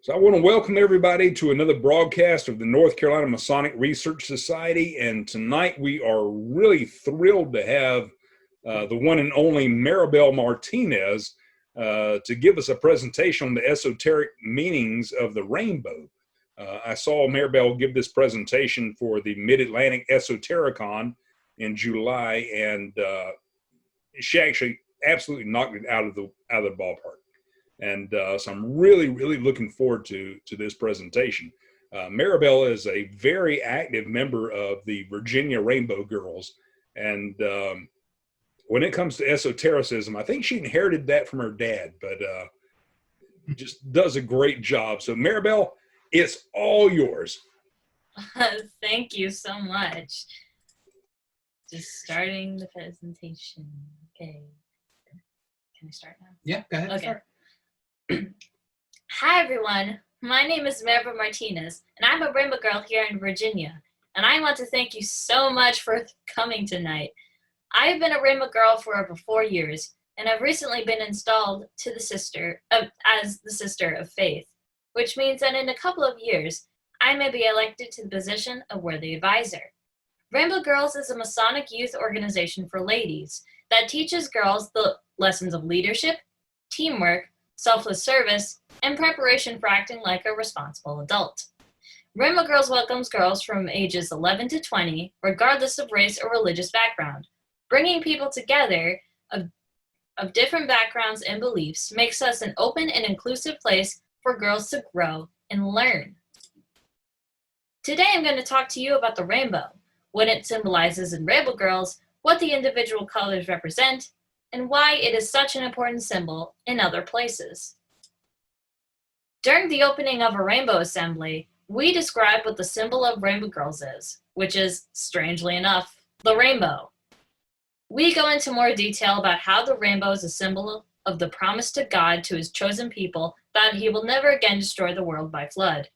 So I want to welcome everybody to another broadcast of the North Carolina Masonic Research Society. And tonight we are really thrilled to have the one and only Maribel Martinez to give us a presentation on the esoteric meanings of the rainbow. I saw Maribel give this presentation for the Mid-Atlantic Esotericon in July, and she actually absolutely knocked it out of the ballpark. And so I'm really looking forward to this presentation. Maribel is a very active member of the Virginia Rainbow Girls. And when it comes to esotericism, I think she inherited that from her dad, but just does a great job. So Maribel, it's all yours. Thank you so much. Just starting the presentation. Okay. Can I start now? Yeah, go ahead. Okay. Start. Hi everyone, my name is Maribel Martinez, and I'm a Rainbow Girl here in Virginia, and I want to thank you so much for coming tonight. I've been a Rainbow Girl for over 4 years, and I've recently been installed to as the Sister of Faith, which means that in a couple of years, I may be elected to the position of Worthy Advisor. Rainbow Girls is a Masonic youth organization for ladies that teaches girls the lessons of leadership, teamwork, selfless service, and preparation for acting like a responsible adult. Rainbow Girls welcomes girls from ages 11 to 20, regardless of race or religious background. Bringing people together of different backgrounds and beliefs makes us an open and inclusive place for girls to grow and learn. Today I'm going to talk to you about the rainbow, what it symbolizes in Rainbow Girls, what the individual colors represent, and why it is such an important symbol in other places. During the opening of a rainbow assembly, we describe what the symbol of Rainbow Girls is, which is, strangely enough, the rainbow. We go into more detail about how the rainbow is a symbol of the promise to God to his chosen people that he will never again destroy the world by flood.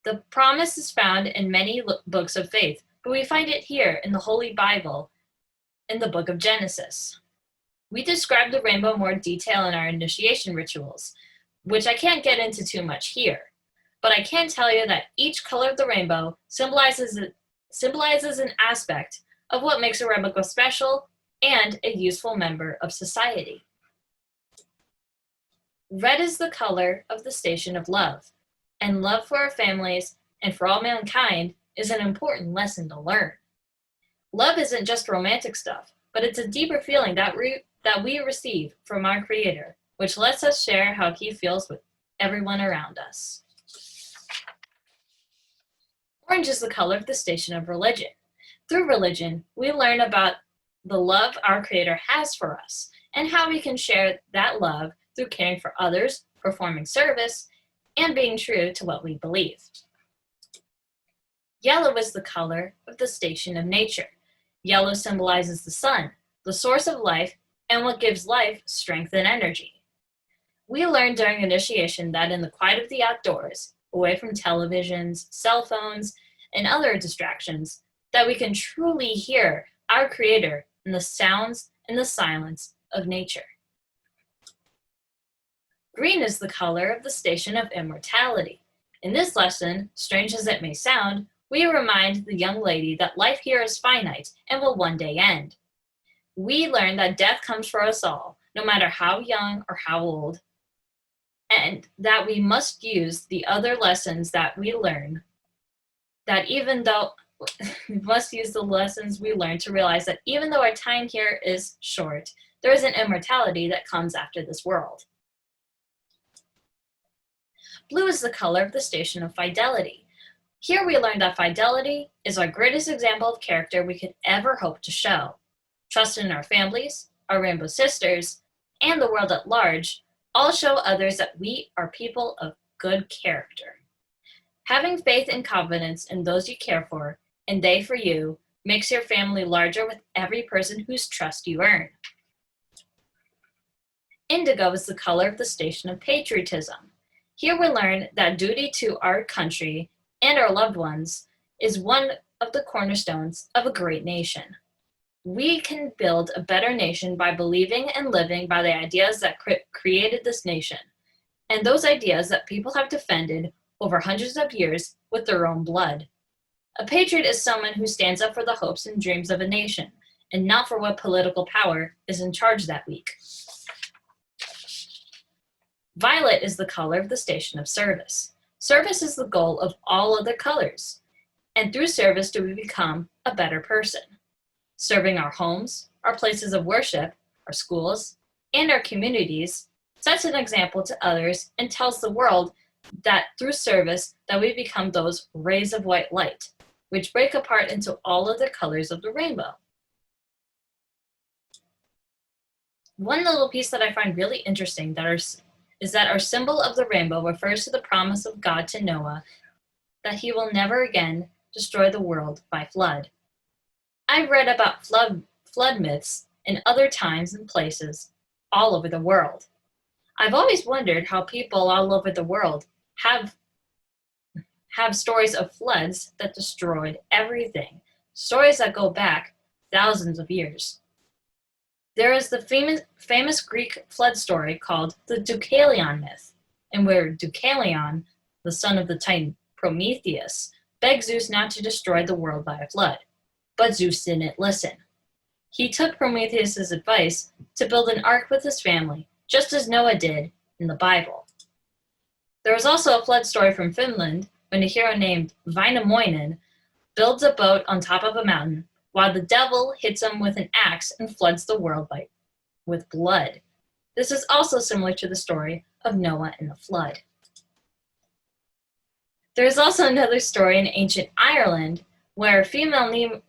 The promise is found in many books of faith, but we find it here in the Holy Bible, in the book of Genesis. We describe the rainbow in more detail in our initiation rituals, which I can't get into too much here, but I can tell you that each color of the rainbow symbolizes an aspect of what makes a rainbow girl special and a useful member of society. Red is the color of the station of love, and love for our families and for all mankind is an important lesson to learn. Love isn't just romantic stuff, but it's a deeper feeling that we receive from our Creator, which lets us share how he feels with everyone around us. Orange is the color of the station of religion. Through religion, we learn about the love our Creator has for us and how we can share that love through caring for others, performing service, and being true to what we believe. Yellow is the color of the station of nature. Yellow symbolizes the sun, the source of life, and what gives life strength and energy. We learned during initiation that in the quiet of the outdoors, away from televisions, cell phones, and other distractions, that we can truly hear our Creator in the sounds and the silence of nature. Green is the color of the station of immortality. In this lesson, strange as it may sound, we remind the young lady that life here is finite and will one day end. We learn that death comes for us all, no matter how young or how old, and that we must use the other lessons that we learn, that even though we must use the lessons we learn to realize that even though our time here is short, there is an immortality that comes after this world. Blue is the color of the station of fidelity. Here we learn that fidelity is our greatest example of character we could ever hope to show. Trust in our families, our rainbow sisters, and the world at large all show others that we are people of good character. Having faith and confidence in those you care for, and they for you, makes your family larger with every person whose trust you earn. Indigo is the color of the station of patriotism. Here we learn that duty to our country and our loved ones is one of the cornerstones of a great nation. We can build a better nation by believing and living by the ideas that created this nation. and those ideas that people have defended over hundreds of years with their own blood. A patriot is someone who stands up for the hopes and dreams of a nation, and not for what political power is in charge that week. Violet is the color of the station of service. Service is the goal of all other colors, and through service do we become a better person. Serving our homes, our places of worship, our schools, and our communities sets an example to others and tells the world that through service that we become those rays of white light, which break apart into all of the colors of the rainbow. One little piece that I find really interesting is that our symbol of the rainbow refers to the promise of God to Noah that he will never again destroy the world by flood. I've read about flood myths in other times and places all over the world. I've always wondered how people all over the world have stories of floods that destroyed everything, stories that go back thousands of years. There is the famous Greek flood story called the Deucalion myth, and where Deucalion, the son of the Titan Prometheus, begged Zeus not to destroy the world by a flood. But Zeus didn't listen. He took Prometheus' advice to build an ark with his family, just as Noah did in the Bible. There is also a flood story from Finland when a hero named Väinämöinen builds a boat on top of a mountain while the devil hits him with an axe and floods the world with blood. This is also similar to the story of Noah and the flood. There is also another story in ancient Ireland where a female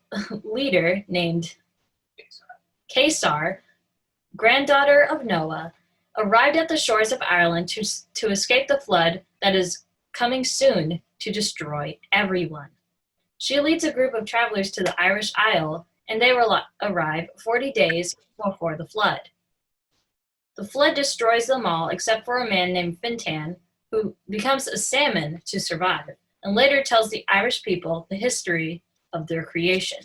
leader named Caesar, granddaughter of Noah, arrived at the shores of Ireland to escape the flood that is coming soon to destroy everyone. She leads a group of travelers to the Irish Isle, and they arrive 40 days before the flood. The flood destroys them all except for a man named Fintan, who becomes a salmon to survive, and later tells the Irish people the history of their creation.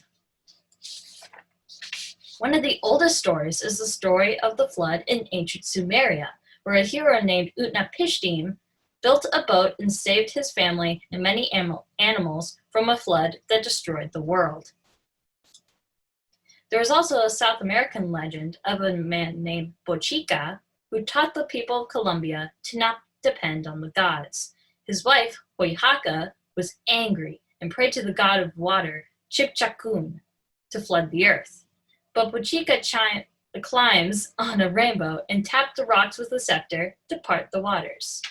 One of the oldest stories is the story of the flood in ancient Sumeria, where a hero named Utnapishtim built a boat and saved his family and many animals from a flood that destroyed the world. There is also a South American legend of a man named Bochica who taught the people of Colombia to not depend on the gods. His wife, Hoyhaka, was angry and prayed to the god of water, Chipchakun, to flood the earth. But Bochica climbs on a rainbow and taps the rocks with a scepter to part the waters.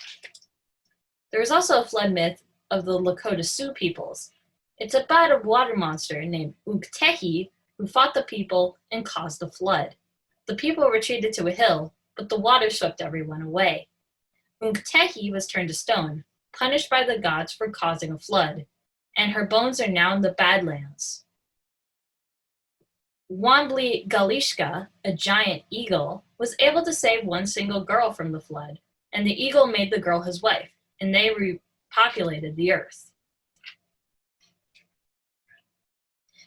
There is also a flood myth of the Lakota Sioux peoples. It's about a water monster named Uktehi who fought the people and caused a flood. The people retreated to a hill, but the water swept everyone away. Uktehi was turned to stone, punished by the gods for causing a flood, and her bones are now in the Badlands. Wambly Galishka, a giant eagle, was able to save one single girl from the flood, and the eagle made the girl his wife, and they repopulated the earth.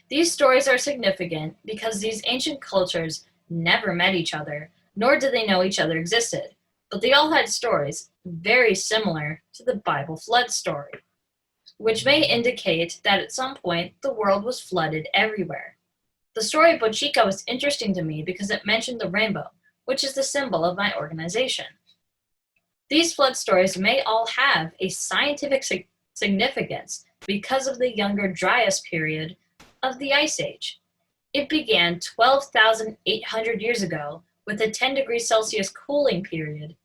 These stories are significant because these ancient cultures never met each other, nor did they know each other existed, but they all had stories very similar to the Bible flood story, which may indicate that at some point the world was flooded everywhere. The story of Bochica was interesting to me because it mentioned the rainbow, which is the symbol of my organization. These flood stories may all have a scientific significance because of the Younger Dryas period of the Ice Age. It began 12,800 years ago with a 10 degrees Celsius cooling period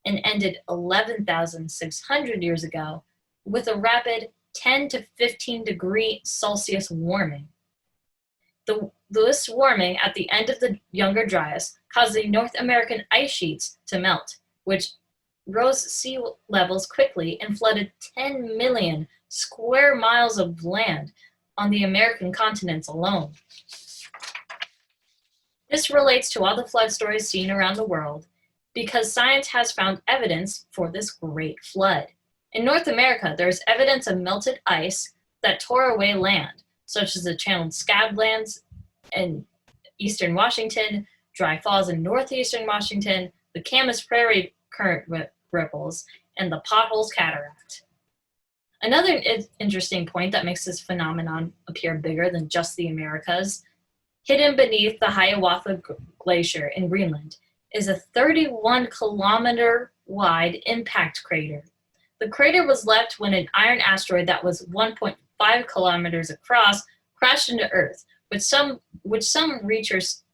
and ended 11,600 years ago with a rapid 10 to 15 degree Celsius warming. This warming at the end of the Younger Dryas caused the North American ice sheets to melt, which rose sea levels quickly and flooded 10 million square miles of land on the American continents alone. This relates to all the flood stories seen around the world because science has found evidence for this great flood. In North America, there is evidence of melted ice that tore away land, such as the channeled scablands in eastern Washington, dry falls in northeastern Washington, the Camas Prairie current ripples, and the potholes cataract. Another interesting point that makes this phenomenon appear bigger than just the Americas, hidden beneath the Hiawatha Glacier in Greenland, is a 31-kilometer wide impact crater. The crater was left when an iron asteroid that was 1.5 kilometers across crashed into Earth, which some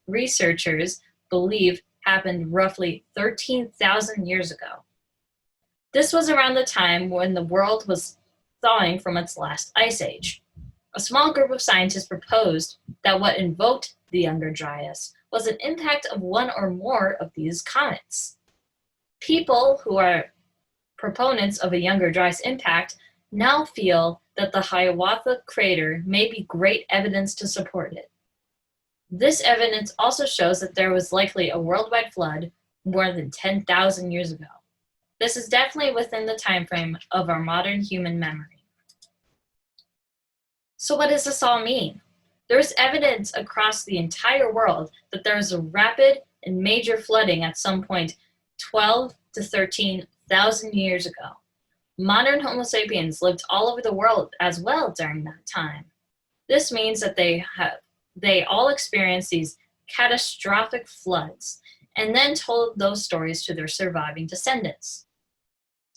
researchers believe happened roughly 13,000 years ago. This was around the time when the world was thawing from its last ice age. A small group of scientists proposed that what invoked the Younger Dryas was an impact of one or more of these comets. People who are proponents of a Younger Dryas impact now feel that the Hiawatha crater may be great evidence to support it. This evidence also shows that there was likely a worldwide flood more than 10,000 years ago. This is definitely within the time frame of our modern human memory. So what does this all mean? There is evidence across the entire world that there was a rapid and major flooding at some point 12 to 13,000 years ago. Modern Homo sapiens lived all over the world as well during that time. This means that they all experienced these catastrophic floods and then told those stories to their surviving descendants.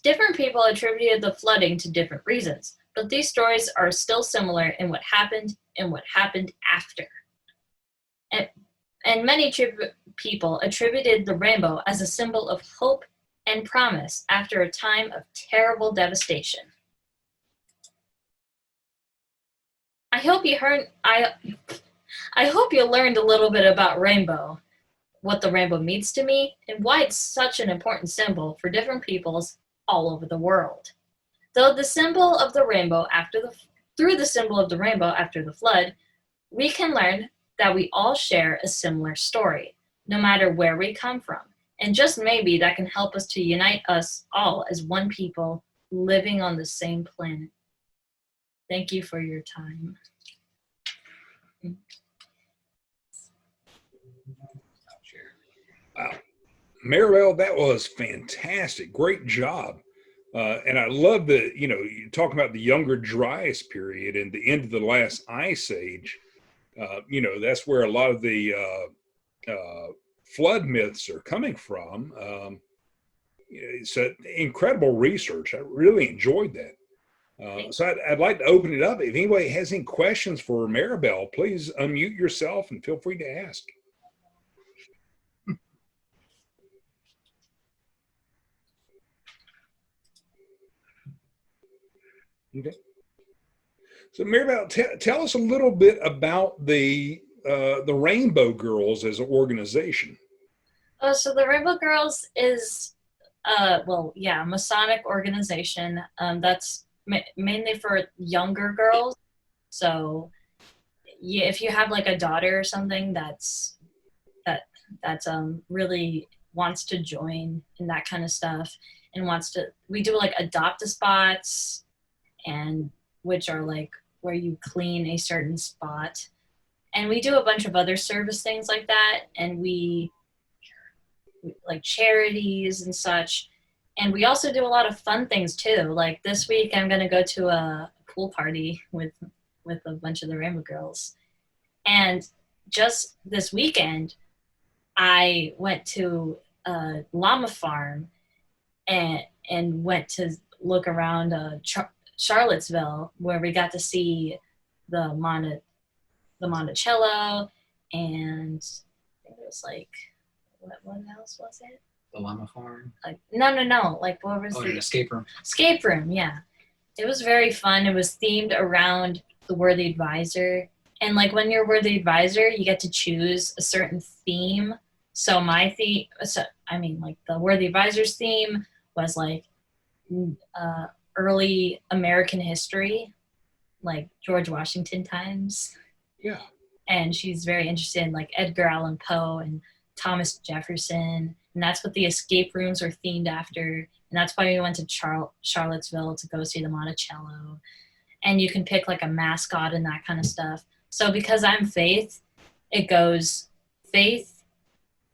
Different people attributed the flooding to different reasons, but these stories are still similar in what happened and what happened after. And many people attributed the rainbow as a symbol of hope and promise after a time of terrible devastation. I hope you learned a little bit about rainbow, what the rainbow means to me, and why it's such an important symbol for different peoples all over the world. Through the symbol of the rainbow after the flood, we can learn that we all share a similar story, no matter where we come from. And just maybe that can help us to unite us all as one people living on the same planet. Thank you for your time. Wow. Maribel, that was fantastic. Great job. And I love that, you're talking about the Younger Dryas period and the end of the last ice age. That's where a lot of the flood myths are coming from. It's an incredible research. I really enjoyed that. So I'd like to open it up. If anybody has any questions for Maribel, please unmute yourself and feel free to ask. Okay. So Maribel, tell us a little bit about the Rainbow Girls as an organization. So the Rainbow Girls is, a Masonic organization that's mainly for younger girls. So if you have like a daughter or something that's really wants to join and that kind of stuff and we do like adopt-a-spots, and which are like where you clean a certain spot. And we do a bunch of other service things like that. And we like charities and such. And we also do a lot of fun things too. Like this week, I'm going to go to a pool party with a bunch of the Rainbow Girls. And just this weekend, I went to a llama farm and went to look around Charlottesville, where we got to see the Monticello, and I think it was like, what else was it? The llama farm? Like no. Like what was an the escape room? Escape room, yeah. It was very fun. It was themed around the Worthy Advisor, and like when you're Worthy Advisor, you get to choose a certain theme. So my theme, like the Worthy Advisor's theme was like early American history, like George Washington times. Yeah. And she's very interested in like Edgar Allan Poe and Thomas Jefferson. And that's what the escape rooms are themed after. And that's why we went to Charlottesville to go see the Monticello. And you can pick like a mascot and that kind of stuff. So because I'm Faith, it goes faith,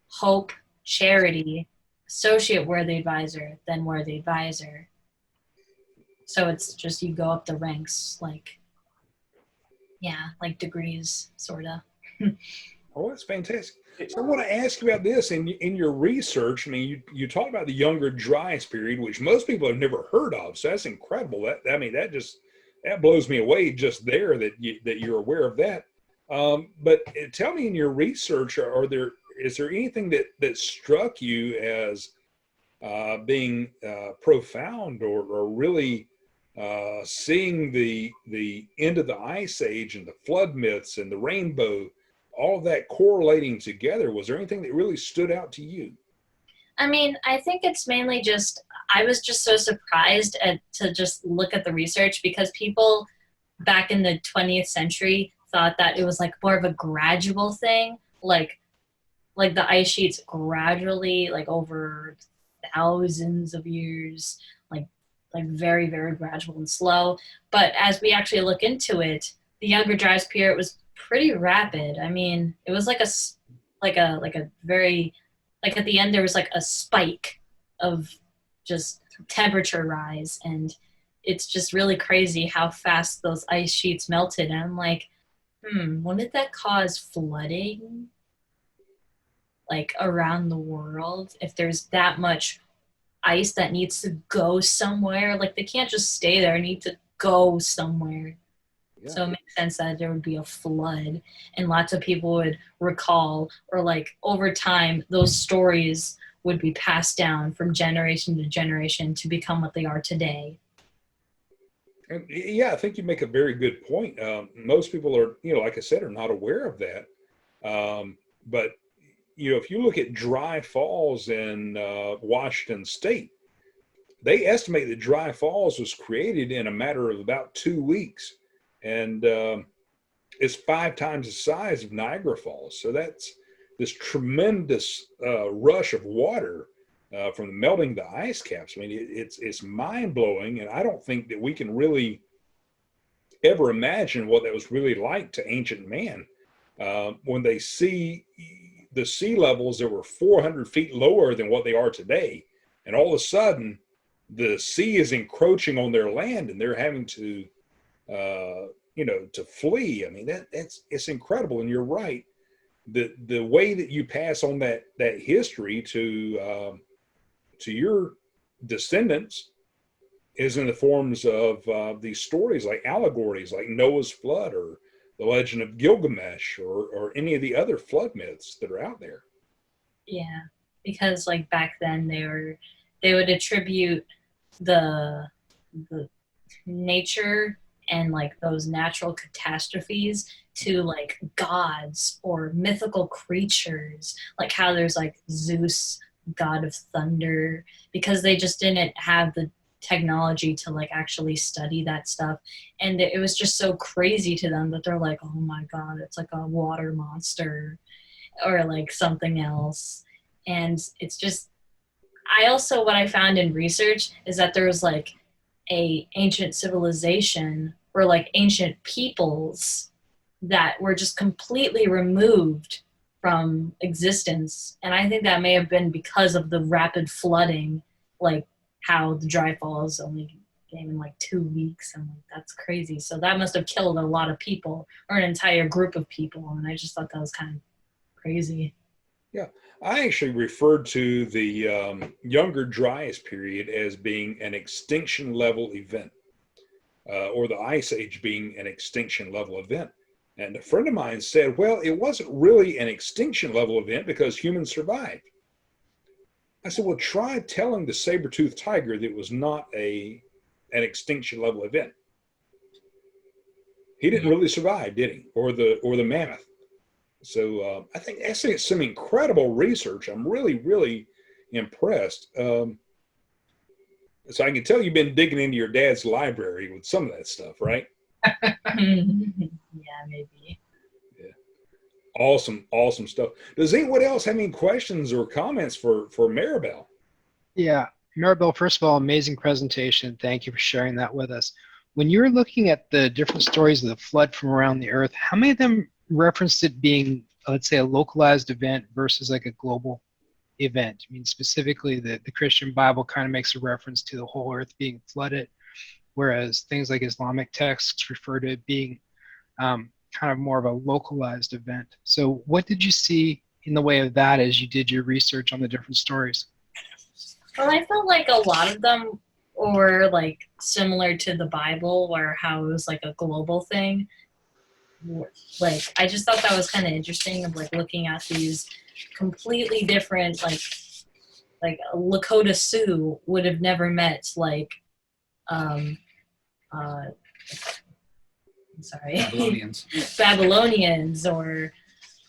hope, charity, associate worthy advisor, then worthy advisor. So it's just you go up the ranks, like, yeah, like degrees, sort of. Oh, that's fantastic. So I want to ask you about this in your research. I mean, you talked about the Younger Dryas period, which most people have never heard of. So that's incredible. That blows me away just there that you're aware of that. But tell me, in your research, is there anything that struck you as being profound or really seeing the end of the Ice Age and the flood myths and the rainbow, all of that correlating together? Was there anything that really stood out to you? I mean, I think it's mainly just, I was just so surprised to just look at the research, because people back in the 20th century thought that it was like more of a gradual thing, like the ice sheets gradually, like over thousands of years, like very, very gradual and slow. But as we actually look into it, the Younger Dryas period was pretty rapid. I mean, it was like a very, like at the end there was like a spike of just temperature rise, and it's just really crazy how fast those ice sheets melted. And I'm like, wouldn't that cause flooding like around the world if there's that much ice that needs to go somewhere? Like, they can't just stay there, need to go somewhere. Yeah. So it makes sense that there would be a flood, and lots of people would recall, or like over time those stories would be passed down from generation to generation to become what they are today. And yeah, I think you make a very good point. Most people are, like I said, are not aware of that. But if you look at dry falls in Washington State, they estimate that Dry Falls was created in a matter of about 2 weeks. And it's 5 times the size of Niagara Falls. So that's this tremendous rush of water from the melting of the ice caps. I mean, it's mind-blowing, and I don't think that we can really ever imagine what that was really like to ancient man when they see the sea levels that were 400 feet lower than what they are today, and all of a sudden the sea is encroaching on their land, and they're having to to flee. I mean, it's incredible. And you're right. The way that you pass on that history to your descendants is in the forms of these stories, like allegories, like Noah's flood, or the legend of Gilgamesh, or any of the other flood myths that are out there. Yeah, because like back then they would attribute the nature and like those natural catastrophes to like gods or mythical creatures, like how there's like Zeus, god of thunder, because they just didn't have the technology to like actually study that stuff. And it was just so crazy to them that they're like, oh my god, it's like a water monster or like something else. And it's just, what I found in research is that there was like a ancient civilization or like ancient peoples that were just completely removed from existence. And I think that may have been because of the rapid flooding, like how the Dry Falls only came in like 2 weeks. I'm like, that's crazy. So that must have killed a lot of people, or an entire group of people. And I just thought that was kind of crazy. Yeah, I actually referred to the Younger Dryas period as being an extinction level event, or the Ice Age being an extinction level event. And a friend of mine said, well, it wasn't really an extinction level event because humans survived. I said, well, try telling the saber-toothed tiger that it was not an extinction level event. He didn't really survive, did he? Or the mammoth. So I think that's some incredible research. I'm really, really impressed. So I can tell you've been digging into your dad's library with some of that stuff, right? Yeah, maybe. Yeah. Awesome stuff. Does anyone else have any questions or comments for Maribel? Yeah, Maribel, first of all, amazing presentation. Thank you for sharing that with us. When you're looking at the different stories of the flood from around the earth, how many of them referenced it being, let's say, a localized event versus like a global? event. I mean, specifically, the Christian Bible kind of makes a reference to the whole earth being flooded, whereas things like Islamic texts refer to it being kind of more of a localized event. So what did you see in the way of that as you did your research on the different stories? Well, I felt like a lot of them were like similar to the Bible, or how it was like a global thing. Like, I just thought that was kind of interesting, of like looking at these completely different, like a Lakota Sioux would have never met like I'm sorry, Babylonians or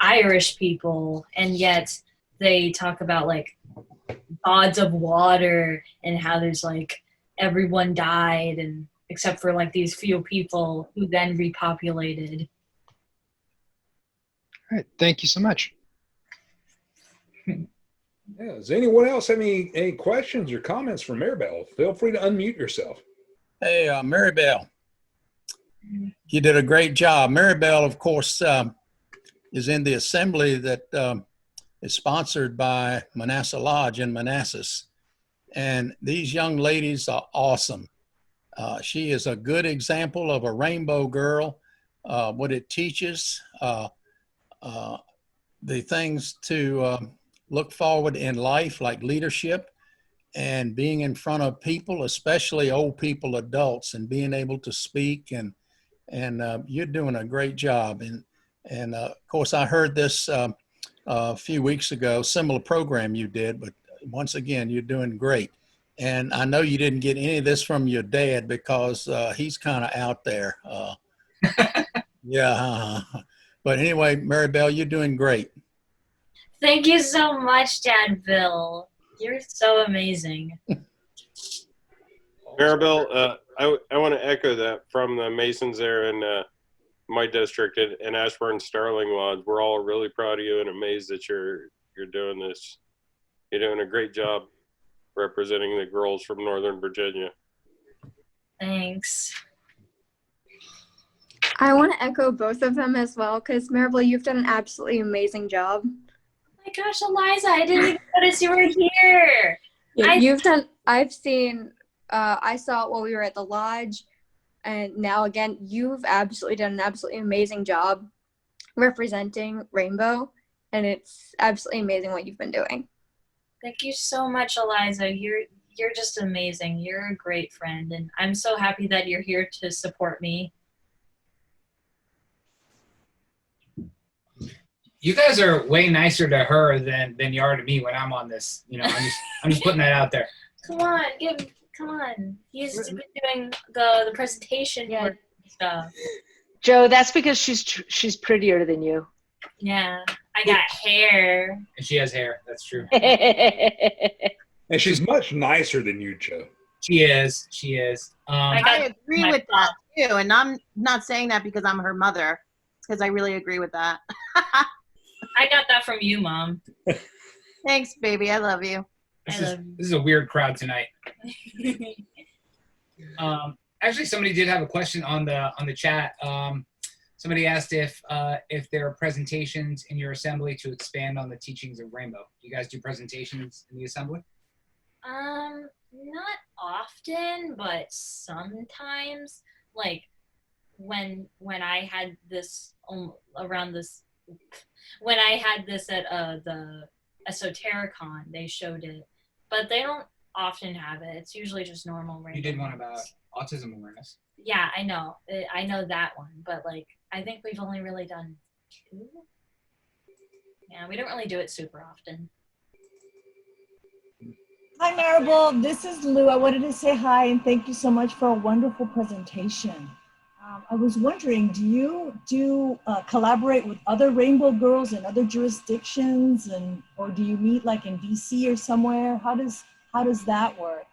Irish people, and yet they talk about like gods of water and how there's like everyone died, and except for like these few people who then repopulated. All right, thank you so much. Yeah, does anyone else have any questions or comments for Maribel? Feel free to unmute yourself. Hey, Maribel, you did a great job. Maribel, of course, is in the assembly that is sponsored by Manasseh Lodge in Manassas. And these young ladies are awesome. She is a good example of a rainbow girl, what it teaches, the things to look forward in life, like leadership and being in front of people, especially old people, adults, and being able to speak. And you're doing a great job. And of course, I heard this a few weeks ago, similar program you did, but once again, you're doing great. And I know you didn't get any of this from your dad, because he's kind of out there. Yeah. But anyway, Maribel, you're doing great. Thank you so much, Dad Bill. You're so amazing. Maribel, I want to echo that from the Masons there in my district in Ashburn Starling Lodge. We're all really proud of you and amazed that you're doing this. You're doing a great job representing the girls from Northern Virginia. Thanks. I want to echo both of them as well, because Maribel, you've done an absolutely amazing job. Oh my gosh, Eliza, I didn't even notice you were here. I saw it while we were at the lodge, and now again, you've absolutely done an absolutely amazing job representing Rainbow, and it's absolutely amazing what you've been doing. Thank you so much, Eliza. You're just amazing. You're a great friend, and I'm so happy that you're here to support me. You guys are way nicer to her than you are to me when I'm on this. You know, I'm just putting that out there. Come on. He's been doing the presentation work and stuff. Joe, that's because she's prettier than you. Yeah, I got hair. And she has hair. That's true. And she's much nicer than you, Joe. She is. I agree with that too, and I'm not saying that because I'm her mother. It's because I really agree with that. I got that from you, Mom. Thanks, baby. I love you. This is a weird crowd tonight. Actually, somebody did have a question on the chat. Somebody asked if there are presentations in your assembly to expand on the teachings of Rainbow. Do you guys do presentations in the assembly? Not often, but sometimes. Like when I had this when I had this at the Esotericon, they showed it, but they don't often have it. It's usually just normal Rainbow. You did one about autism awareness. Yeah, I know that one, but like I think we've only really done 2. Yeah, we don't really do it super often. Hi, Maribel. This is Lou. I wanted to say hi and thank you so much for a wonderful presentation. I was wondering, do you collaborate with other Rainbow Girls in other jurisdictions, or do you meet like in DC or somewhere? How does that work?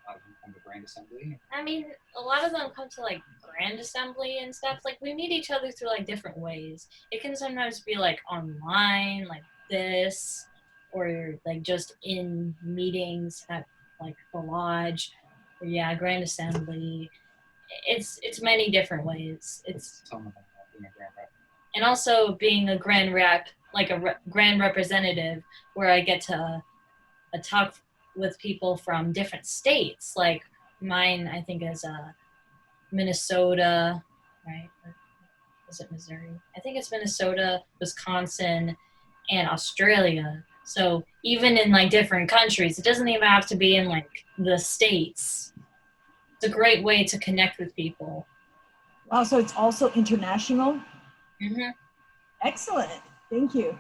On the Grand Assembly. I mean, a lot of them come to like Grand Assembly and stuff. Like we meet each other through like different ways. It can sometimes be like online, like this, or like just in meetings at like the lodge. Yeah, Grand Assembly. It's many different ways. It's Tell me about being a Grand Rep. and also being a Grand Rep like a grand representative where I get to talk with people from different states. Like mine, I think is Minnesota, right? Or is it Missouri? I think it's Minnesota, Wisconsin, and Australia. So even in like different countries, it doesn't even have to be in like the states. It's a great way to connect with people. Wow, so it's also international? Mm-hmm. Excellent. Thank you.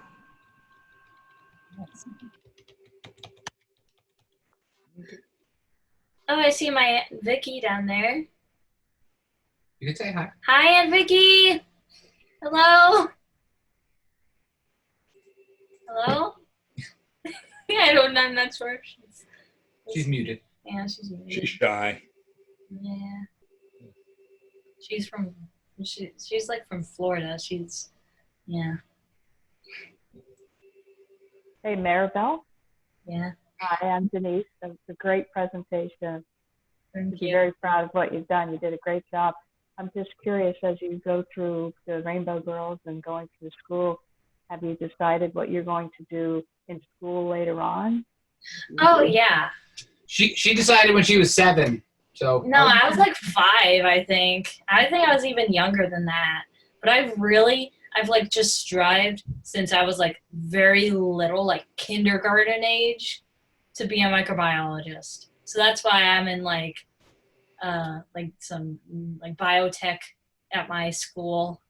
Oh, I see my Aunt Vicky down there. You can say hi. Hi, Aunt Vicky. Hello. Hello. Yeah, I'm not sure. She's muted. Yeah, she's muted. She's shy. Yeah. She's like from Florida. Yeah. Hey, Maribel. Yeah. Hi, I'm Denise. That was a great presentation. Thank I'd be you. very proud of what you've done. You did a great job. I'm just curious, as you go through the Rainbow Girls and going through school, have you decided what you're going to do in school later on? Oh yeah. She decided when she was 7. So No, I was like 5, I think. I think I was even younger than that. But I've like just strived since I was like very little, like kindergarten age, to be a microbiologist. So that's why I'm in like some like biotech at my school,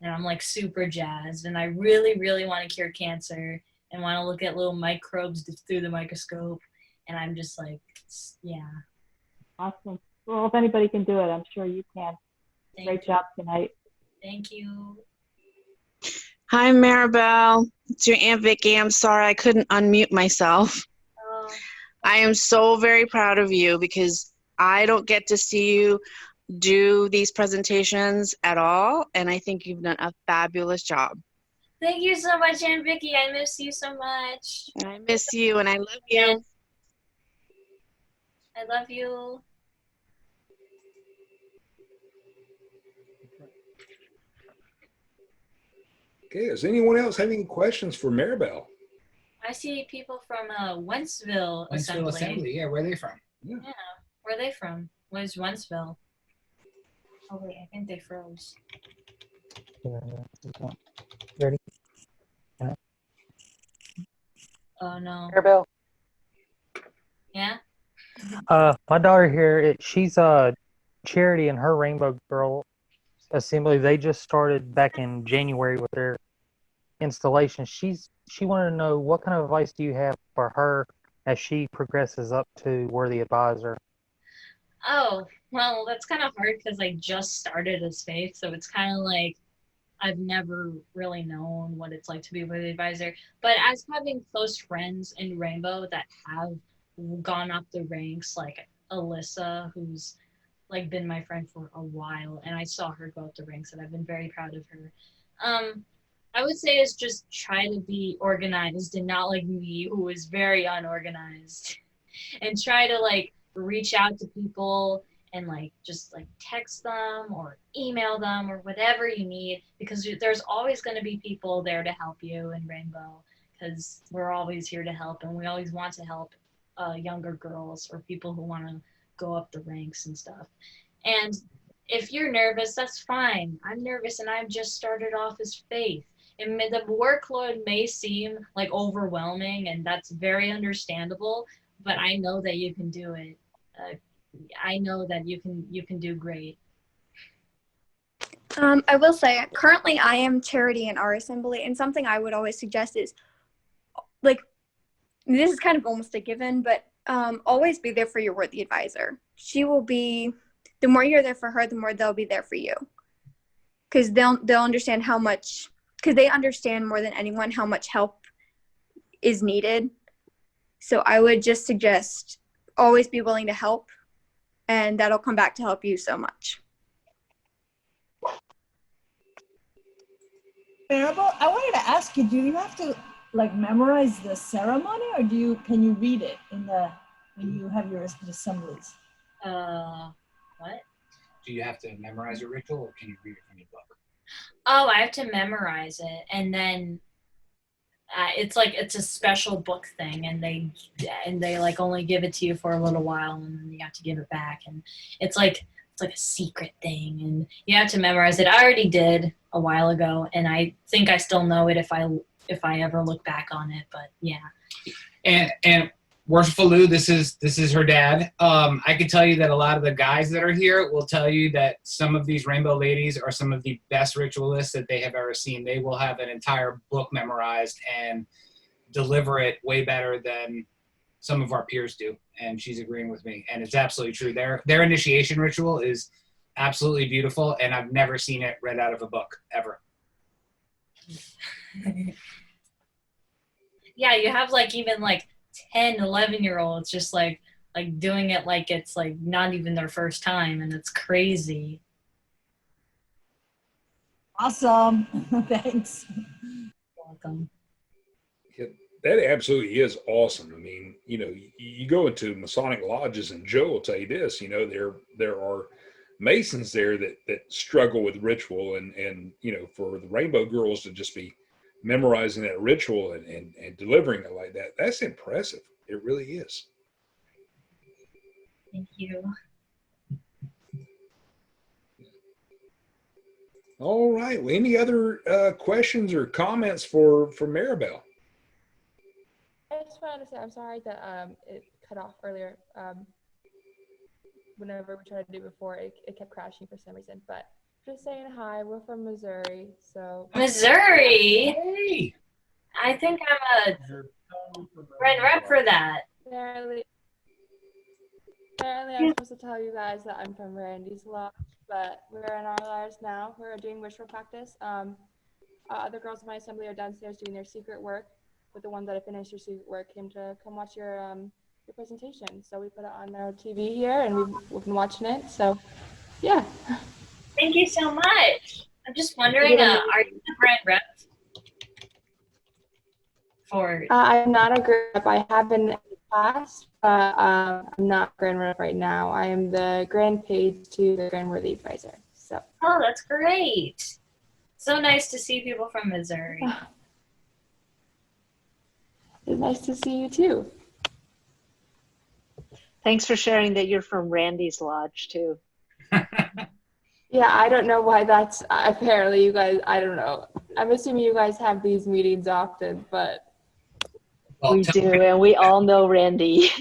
and I'm like super jazzed, and I really, really want to cure cancer and want to look at little microbes through the microscope, and I'm just like, yeah. Awesome. Well, if anybody can do it, I'm sure you can. Great job tonight. Thank you. Hi, Maribel. It's your Aunt Vicky. I'm sorry I couldn't unmute myself. Oh. I am so very proud of you because I don't get to see you do these presentations at all, and I think you've done a fabulous job. Thank you so much, Aunt Vicky. I miss you so much. I miss you, and I love you. I love you. Okay, does anyone else have any questions for Maribel? I see people from Wentzville Assembly. Yeah, where are they from? Yeah, where are they from? Where's Wentzville? Oh wait, I think they froze. Ready? Oh no. Maribel. Yeah? My daughter here, she's a charity in her Rainbow Girl Assembly. They just started back in January with their installation. She wanted to know, what kind of advice do you have for her as she progresses up to worthy advisor? Oh, well, that's kind of hard because I just started as faith, so it's kind of like I've never really known what it's like to be with an advisor. But as having close friends in Rainbow that have gone up the ranks, like Alyssa, who's like been my friend for a while, and I saw her go up the ranks, and I've been very proud of her. I would say is just try to be organized and not like me, who is very unorganized, and try to like reach out to people and like just like text them or email them or whatever you need, because there's always going to be people there to help you in Rainbow, because we're always here to help, and we always want to help younger girls or people who want to go up the ranks and stuff. And if you're nervous, that's fine. I'm nervous and I've just started off as faith. And the workload may seem like overwhelming, and that's very understandable, but I know that you can do it. I know that you can do great. I will say, currently I am charity in our assembly, and something I would always suggest is, like, this is kind of almost a given, but always be there for your worthy advisor. She will be, the more you're there for her, the more they'll be there for you. Because they'll understand how much, because they understand more than anyone how much help is needed. So I would just suggest always be willing to help, and that'll come back to help you so much. Maribel, I wanted to ask you, do you have to like memorize the ceremony, or can you read it when you have your assemblies? What? Do you have to memorize your ritual, or can you read it from your book? Oh, I have to memorize it, and then it's a special book thing, and they like only give it to you for a little while, and then you have to give it back, and it's like a secret thing, and you have to memorize it. I already did a while ago, and I think I still know it if I ever look back on it. But yeah. And Worshipful Lou, this is her dad. I can tell you that a lot of the guys that are here will tell you that some of these rainbow ladies are some of the best ritualists that they have ever seen. They will have an entire book memorized and deliver it way better than some of our peers do. And she's agreeing with me. And it's absolutely true. Their initiation ritual is absolutely beautiful, and I've never seen it read out of a book, ever. Yeah, you have like even like 10, 11-year-olds just like doing it like it's like not even their first time, and it's crazy. Awesome. Thanks. Welcome. Yeah, that absolutely is awesome. I mean, you know, you go into Masonic lodges, and Joe will tell you this, you know, there are Masons there that struggle with ritual, and you know, for the Rainbow Girls to just be memorizing that ritual and delivering it like that, that's impressive. It really is. Thank you. All right. Well, any other questions or comments for Maribel? I just wanted to say I'm sorry that it cut off earlier. Whenever we tried to do before, it kept crashing for some reason. But just saying hi. We're from Missouri, so. Missouri. Hey. I think I'm a friend rep for that. Apparently, I'm supposed to tell you guys that I'm from Randy's Lodge, but we're in our lives now. We're doing ritual practice. Other girls in my assembly are downstairs doing their secret work, but the ones that have finished your secret work came to come watch your presentation. So we put it on our TV here, and we've been watching it. So, yeah. Thank you so much. I'm just wondering, are you the grand rep for? I'm not a grand rep. I have been in the past, but I'm not grand rep right now. I am the grand page to the grand worthy advisor. So. Oh, that's great. So nice to see people from Missouri. It's nice to see you too. Thanks for sharing that you're from Randy's Lodge too. Yeah, I don't know why that's apparently you guys, I don't know. I'm assuming you guys have these meetings often, but. We do, and we all know Randy.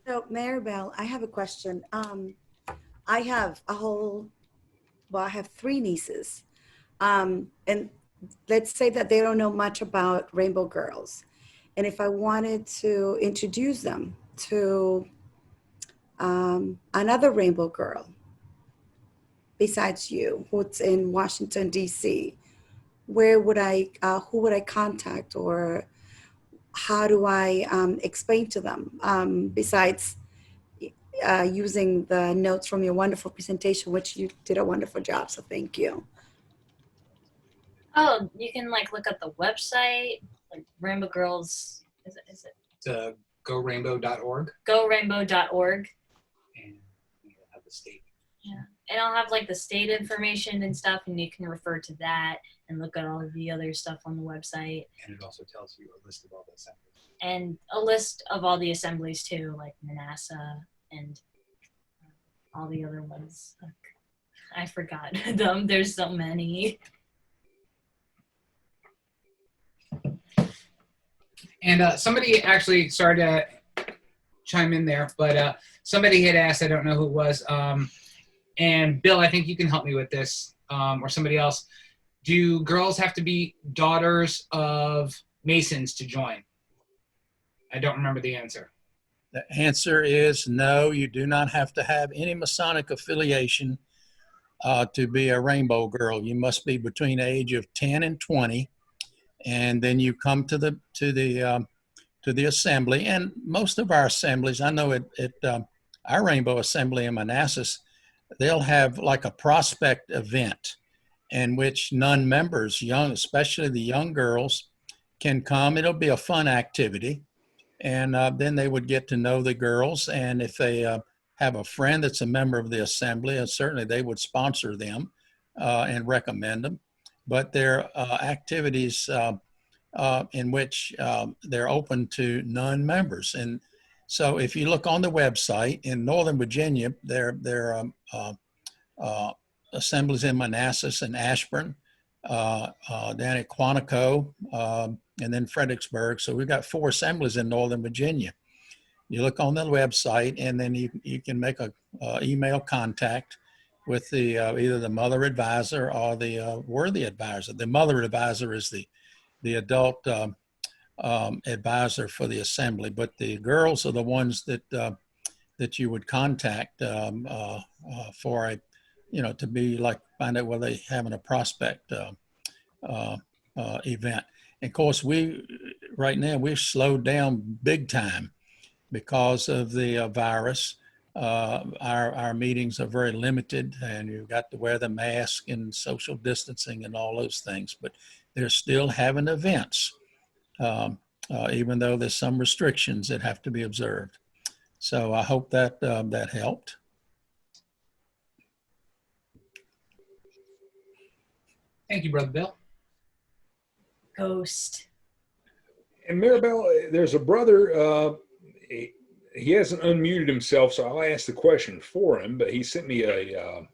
So Maribel, I have a question. I have I have 3 nieces. And let's say that they don't know much about Rainbow Girls. And if I wanted to introduce them to another Rainbow Girl besides you, who's in Washington, D.C., who would I contact, or how do I explain to them besides using the notes from your wonderful presentation, which you did a wonderful job, so thank you. Oh, you can like look up the website, like Rainbow Girls. Is it? It's gorainbow.org. Gorainbow.org. And you'll have the state. Yeah, and I'll have like the state information and stuff, and you can refer to that and look at all of the other stuff on the website. And it also tells you a list of all the assemblies. And a list of all the assemblies too, like Manasseh and all the other ones. I forgot them. There's so many. And somebody actually, sorry to chime in there, but somebody had asked, I don't know who it was, and Bill, I think you can help me with this, or somebody else. Do girls have to be daughters of Masons to join? I don't remember the answer. The answer is no, you do not have to have any Masonic affiliation to be a Rainbow Girl. You must be between the age of 10 and 20. And then you come to the assembly, and most of our assemblies, I know at our Rainbow Assembly in Manassas, they'll have like a prospect event in which non-members, especially the young girls, can come. It'll be a fun activity, and then they would get to know the girls. And if they have a friend that's a member of the assembly, certainly they would sponsor them and recommend them. but they're activities in which they're open to non-members. And so if you look on the website in Northern Virginia, there are assemblies in Manassas and Ashburn, down at Quantico, and then Fredericksburg. So we've got 4 assemblies in Northern Virginia. You look on the website, and then you can make a email contact with the either the mother advisor or the worthy advisor. The mother advisor is the adult advisor for the assembly, but the girls are the ones that you would contact for a, to be like, find out whether they're having a prospect event. And of course, right now we're slowed down big time because of the virus. Our meetings are very limited, and you've got to wear the mask and social distancing and all those things, but they're still having events, even though there's some restrictions that have to be observed. So I hope that that helped. Thank you, Brother Bill. Ghost. And Maribel, there's a brother, he hasn't unmuted himself, so I'll ask the question for him, but he sent me a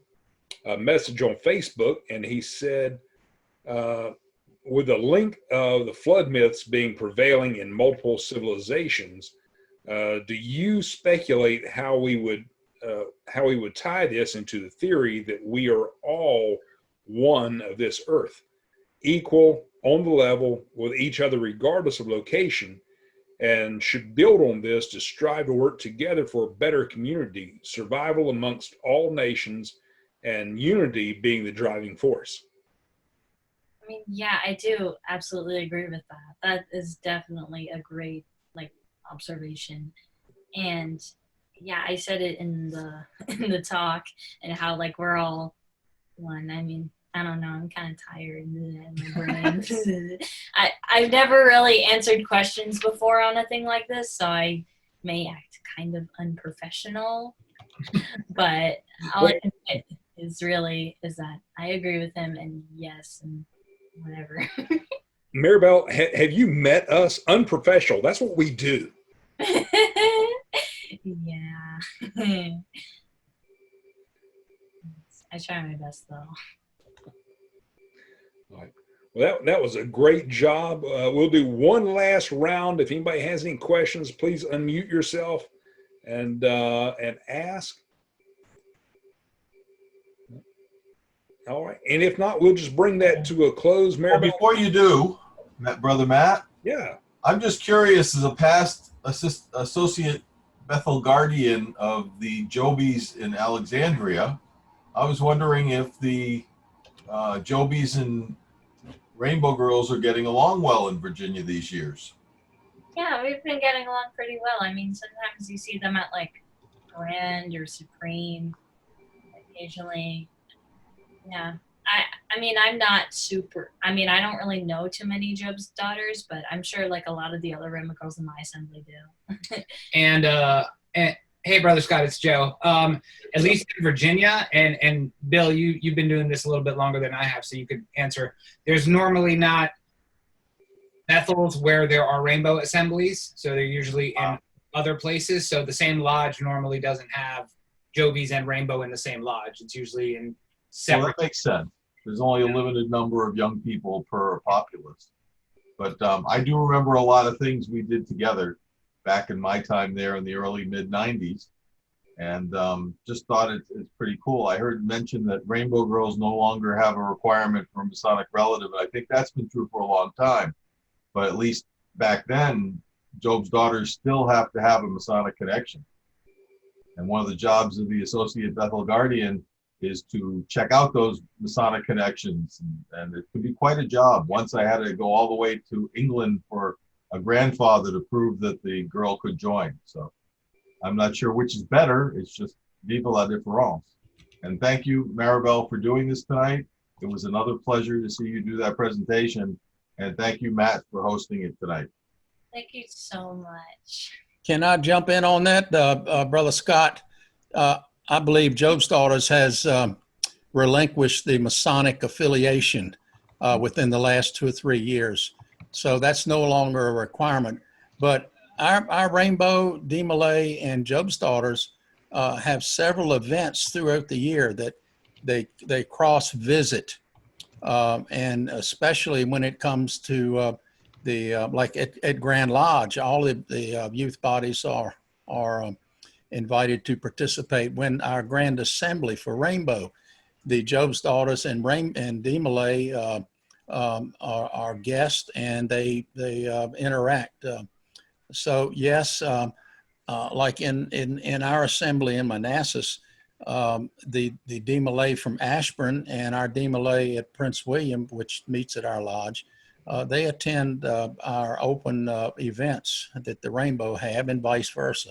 message on Facebook, and he said, with the link of the flood myths being prevailing in multiple civilizations, do you speculate how we would tie this into the theory that we are all one of this earth, equal on the level with each other regardless of location, and should build on this to strive to work together for a better community, survival amongst all nations, and unity being the driving force? I mean, yeah, I do absolutely agree with that. That is definitely a great observation. And yeah, I said it in the talk, and how we're all one. I mean, I don't know, I'm kind of tired in my brain. I've never really answered questions before on a thing like this, so I may act kind of unprofessional, but all I can say is that I agree with him, and yes, and whatever. Maribel, have you met us? Unprofessional, that's what we do. Yeah. I try my best, though. All right. Well, that was a great job. We'll do one last round. If anybody has any questions, please unmute yourself and ask. All right. And if not, we'll just bring that to a close. Maribel, before you do, Brother Matt. Yeah. I'm just curious, as a past associate Bethel guardian of the Jobies in Alexandria, I was wondering if the Jobies and Rainbow Girls are getting along well in Virginia these years. Yeah, we've been getting along pretty well. I mean, sometimes you see them at Grand or Supreme occasionally. Yeah. I mean, I'm not super, I mean, I don't really know too many Job's daughters, but I'm sure a lot of the other Rainbow girls in my assembly do. And hey, Brother Scott, it's Joe. At least in Virginia, and Bill, you've been doing this a little bit longer than I have, so you could answer. There's normally not Bethels where there are rainbow assemblies, so they're usually in other places. So the same lodge normally doesn't have Jobies and Rainbow in the same lodge. It's usually in separate. Well, that makes sense. There's only a limited number of young people per populace. But I do remember a lot of things we did together back in my time there in the early mid-90s, and just thought it's pretty cool. I heard mention that Rainbow Girls no longer have a requirement for a Masonic relative, and I think that's been true for a long time. But at least back then, Job's daughters still have to have a Masonic connection. And one of the jobs of the Associate Bethel Guardian is to check out those Masonic connections, and it can be quite a job. Once I had to go all the way to England for a grandfather to prove that the girl could join. So I'm not sure which is better. It's just vive la différence. And thank you, Maribel, for doing this tonight. It was another pleasure to see you do that presentation. And thank you, Matt, for hosting it tonight. Thank you so much. Can I jump in on that, Brother Scott? I believe Job's Daughters has relinquished the Masonic affiliation within the last 2 or 3 years. So that's no longer a requirement. But our Rainbow, DeMolay, and Job's Daughters have several events throughout the year that they cross visit, and especially when it comes to like at Grand Lodge, all the youth bodies are invited to participate. When our Grand Assembly for Rainbow, the Job's Daughters and DeMolay are guests, and they interact. So yes, like in our assembly in Manassas, the DeMolay from Ashburn and our DeMolay at Prince William, which meets at our lodge, they attend our open events that the Rainbow have, and vice versa.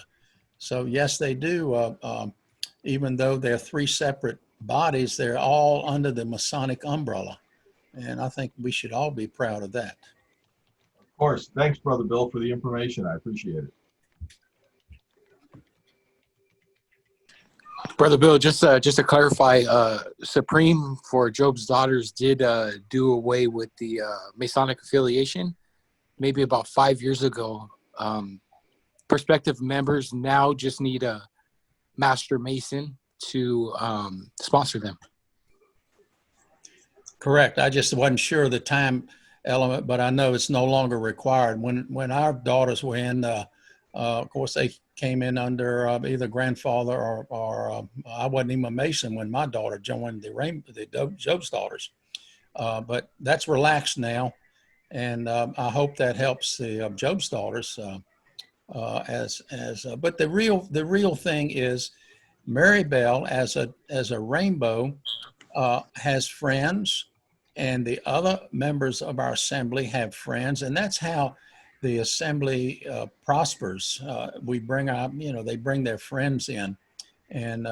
So yes, they do. Even though they're 3 separate bodies, they're all under the Masonic umbrella. And I think we should all be proud of that. Of course. Thanks, Brother Bill, for the information. I appreciate it. Brother Bill, just to clarify, Supreme for Job's Daughters did do away with the Masonic affiliation maybe about 5 years ago. Prospective members now just need a Master Mason to sponsor them. Correct. I just wasn't sure of the time element, but I know it's no longer required. When our daughters were in, of course, they came in under either grandfather or I wasn't even a Mason when my daughter joined the Job's Daughters. But that's relaxed now, and I hope that helps the Job's Daughters. But the real thing is, Maribel as a Rainbow has friends, and the other members of our assembly have friends, and that's how the assembly prospers. We bring they bring their friends in, and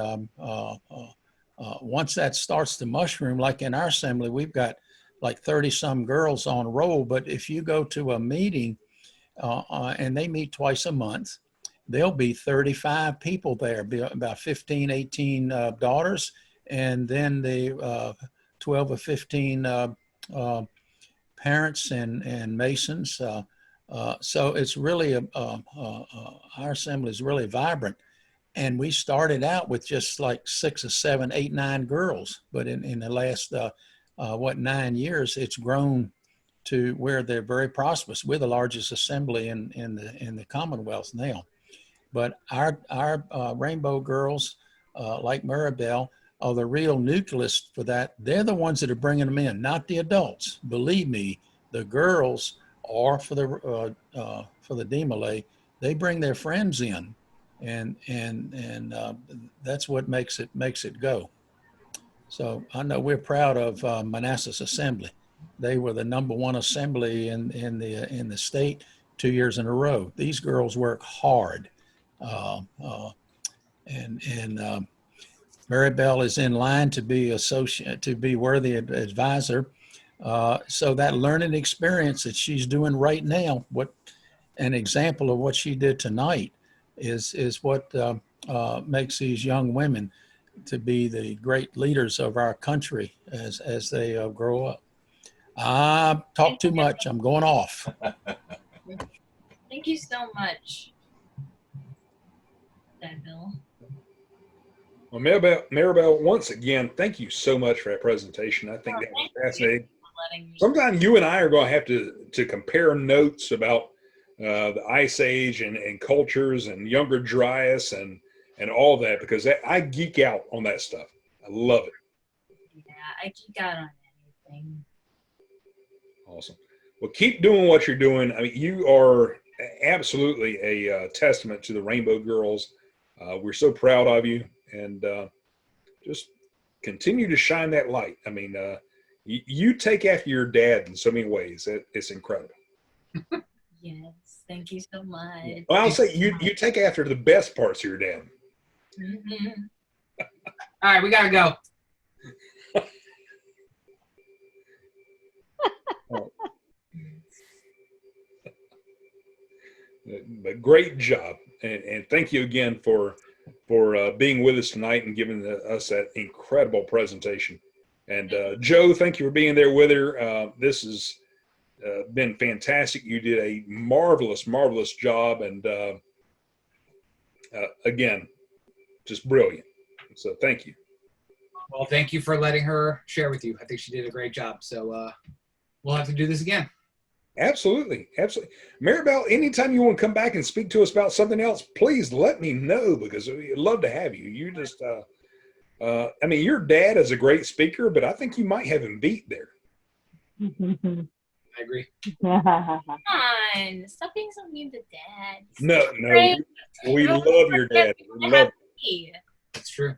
once that starts to mushroom, like in our assembly, we've got like 30-some girls on roll. But if you go to a meeting, and they meet twice a month, there'll be 35 people there, be about 15, 18 daughters, and then the 12 or 15 parents and Masons. So it's really, our assembly is really vibrant. And we started out with just like 6 or 7, 8, 9 girls. But in the last, 9 years, it's grown to where they're very prosperous. We're the largest assembly in the Commonwealth now. But our Rainbow girls, like Maribel, are the real nucleus for that. They're the ones that are bringing them in, not the adults. Believe me, the girls are for the DeMolay. They bring their friends in, and that's what makes it go. So I know we're proud of Manassas Assembly. They were the #1 assembly in the state 2 years in a row. These girls work hard, and Maribel is in line to be worthy advisor. So that learning experience that she's doing right now, an example of what she did tonight, is what makes these young women to be the great leaders of our country as they grow up. I talk too much. I'm going off. Thank you so much, Bill. Well, Maribel, once again, thank you so much for that presentation. I think that was fascinating. Sometime you and I are going to have to compare notes about the Ice Age and cultures and younger Dryas and all that, because I geek out on that stuff. I love it. Yeah, I geek out on anything. Awesome. Well, keep doing what you're doing. I mean, you are absolutely a testament to the Rainbow Girls. We're so proud of you, and just continue to shine that light. I mean, you take after your dad in so many ways. It's incredible. Yes, thank you so much. Well, I'll say you take after the best parts of your dad. Mm-hmm. All right, we gotta go. But great job, and thank you again for being with us tonight and giving us that incredible presentation. And Joe, thank you for being there with her. This has been fantastic. You did a marvelous, marvelous job. And again, just brilliant. So thank you. Well, thank you for letting her share with you. I think she did a great job. So we'll have to do this again. Absolutely. Absolutely. Maribel, anytime you want to come back and speak to us about something else, please let me know, because we'd love to have you. You just, I mean, your dad is a great speaker, but I think you might have him beat there. I agree. Come on, stop being so mean to Dad. No, we love your dad. We love. That's true.